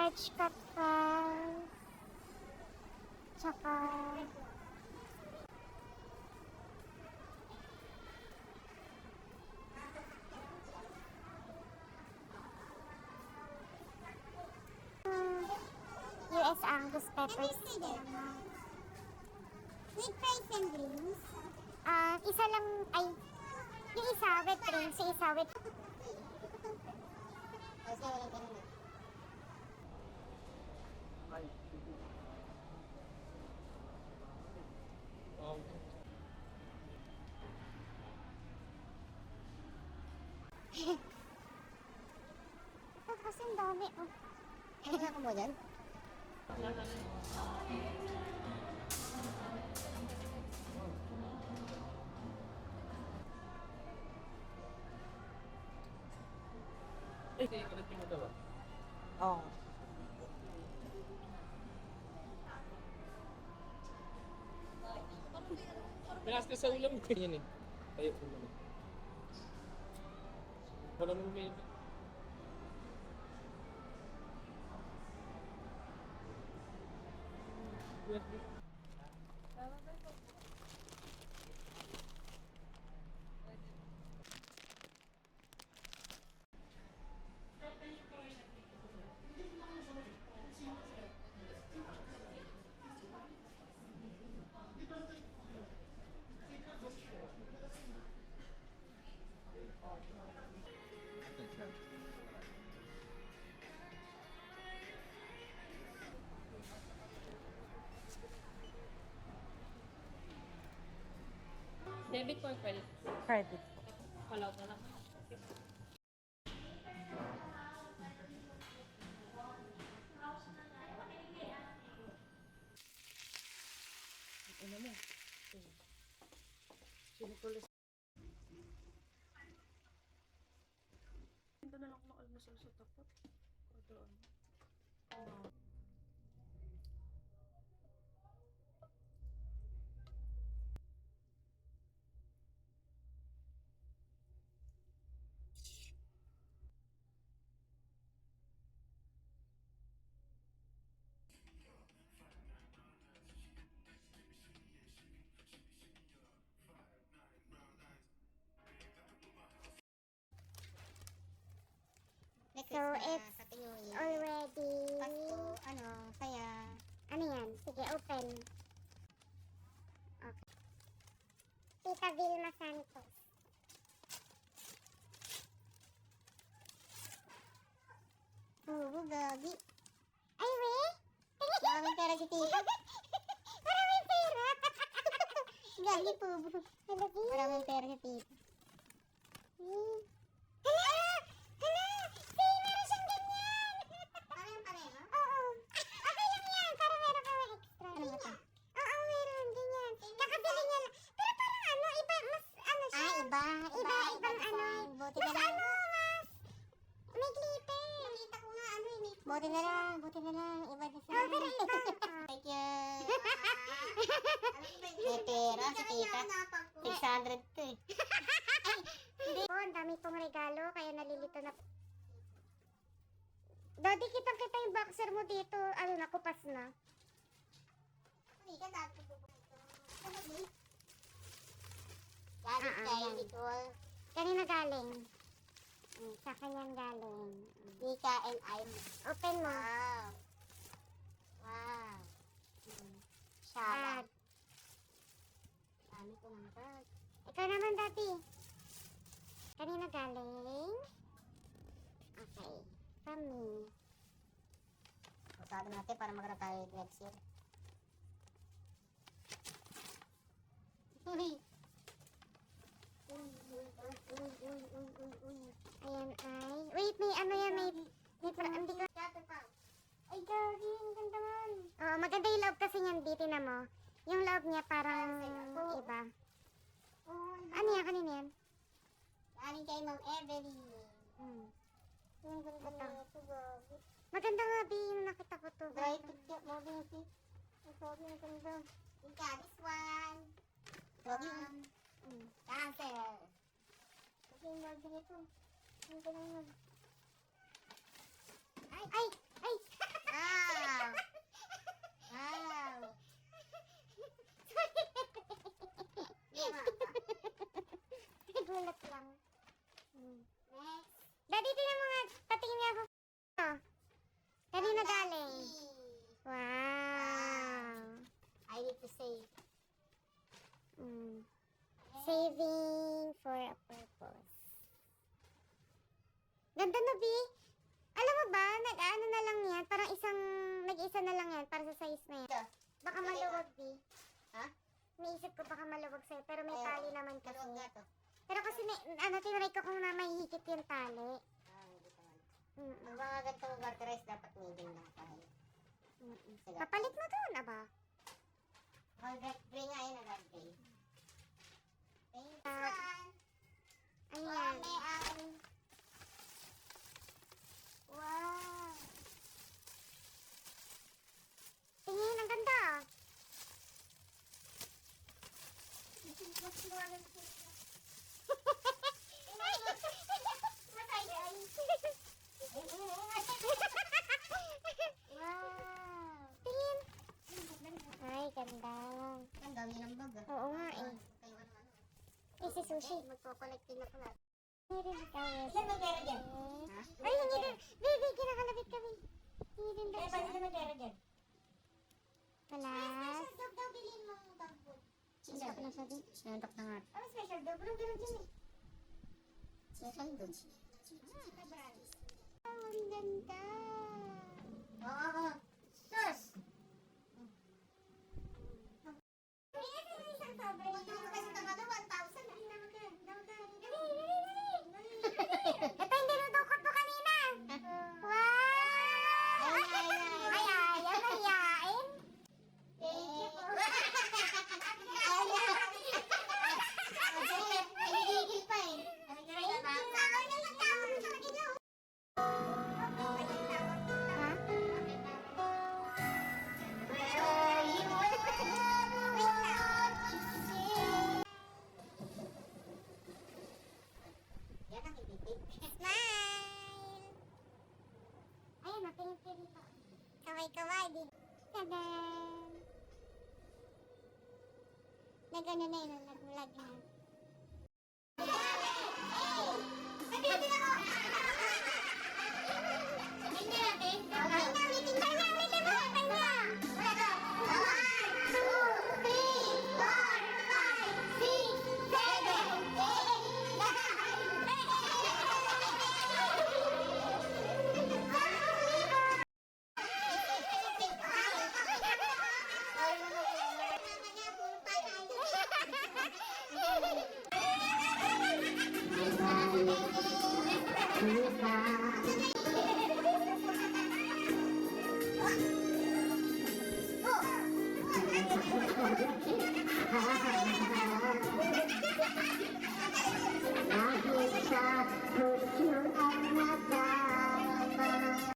French cut fries. Tsaka... US Angus pepper steak. With fries and drinks. Isa lang, ay, yung isa with drinks, yung isa with... Kasi walang ganun eh. Kasi ang dami, oh. Ano ako mo dyan? Ulit mo ito ba? Oo. Pinas ka sa ulam ko yan eh. Tayo ulam eh. Wala mo may... Debit or credit? Credit. Call out na lang. Ano mo? Sinukulis. Ito na lang ako mag-almusal sa tapat. O doon. So, it's Happy New Year. already... Pasko, saya. Ano yan? Sige, open. Okay. Tita Vilma Santos. Oo, gabi. Ay, we? Maraming pera si tita. Maraming pera. Gabi po. Hello, Vin. Maraming pera si tita. Hala! Hala! Si, meron siyang ganyan! Pareho? Oo. Okay lang yan. Para meron kang extra. Ano ba ito? Oo, meron. Ganyan. Kakabili niya lang. Pero parang ano, iba, mas ano siya. Iba. Ibang ano. Buti Mas na lang. ano, mas... May glitter. Nakita ko nga Buti na lang. Iba din sa Oh, pero iba. Thank you. May pera si tita. 600 to eh. Po, ang dami pong regalo, kaya nalilito na. Daddy, kitang-kita yung boxer mo dito. Ano, nakupas na. Galing kay ayan. Nicole. Kanina galing. Sa kanyang galing. Nika and I'm. Open mo. Wow. Wow. Shaba. At, Dami ko ng bag. ikaw naman, Daddy. Kanina galing. Okay. From me. Pasado natin para magkaroon tayo next year. Uy. Ayan ay... Wait, may ano yan, may... Hindi ko... Ay, Gagi, ang ganda man. Oo, maganda yung loob kasi niyan, dito na mo. Yung loob niya parang iba. Ano yan, kanina yan? Galing kay Ma'am Evelyn. Yung ganda to. Maganda nga, Bi, yung nakita ko to. Bright picture mo, Binti. Ang sabi, ang ganda. Ika, this one. Cancer. Kasi yung lagi nito. Ang ganda. Ay! Next. Daddy, tingnan mo nga. Patingin niya ako. Oh. Kanina galing. Wow. I need to save. Saving for a purpose. Ganda na, B. Alam mo ba, nag-ano na lang yan. Parang nag-isa na lang yan para sa size na yan. Ito. Baka maluwag, B. Ha? Naisip ko baka maluwag sa'yo, pero may Eh, tali naman kasi. Dalawang gato. Pero kasi, tinry ko kung na mahihigit yung tali. Hindi pa man. Mm-mm. Ang mga gantong garterize dapat medium lang tayo. Sige. Kapalit mo doon, aba. Gray nga yun, agad gray. Thanks, Ah, man. Ayan. Wow. Tingin, ang ganda. Wow. Tingin. Ay, ganda. Ang dami ng bag ah. Oo nga eh. Kayo ano-ano. Eh, si Sushi. Magko-collect din ako lahat. Meron ikaw eh. Ilan may pera dyan? Ha? Ay, hindi din. Baby, kinakalabit kami. Hindi din daw siya. may pera dyan? Palas. Dog daw bilhin mo ng dog food. Sinuntok na siya din. Sinuntok na nga. Ano special dog? Walang ganun dyan eh. Special dog. Ang ganda. Oo. Sus! Ito yung dinudukot mo kanina. Wow! Ay, mahiyain. Smile! Ayun, natingin pa. Kaway-kaway din. Tadan! Nag-ano na yun, nag-vlog na. Dahil sa puso ang nagdarama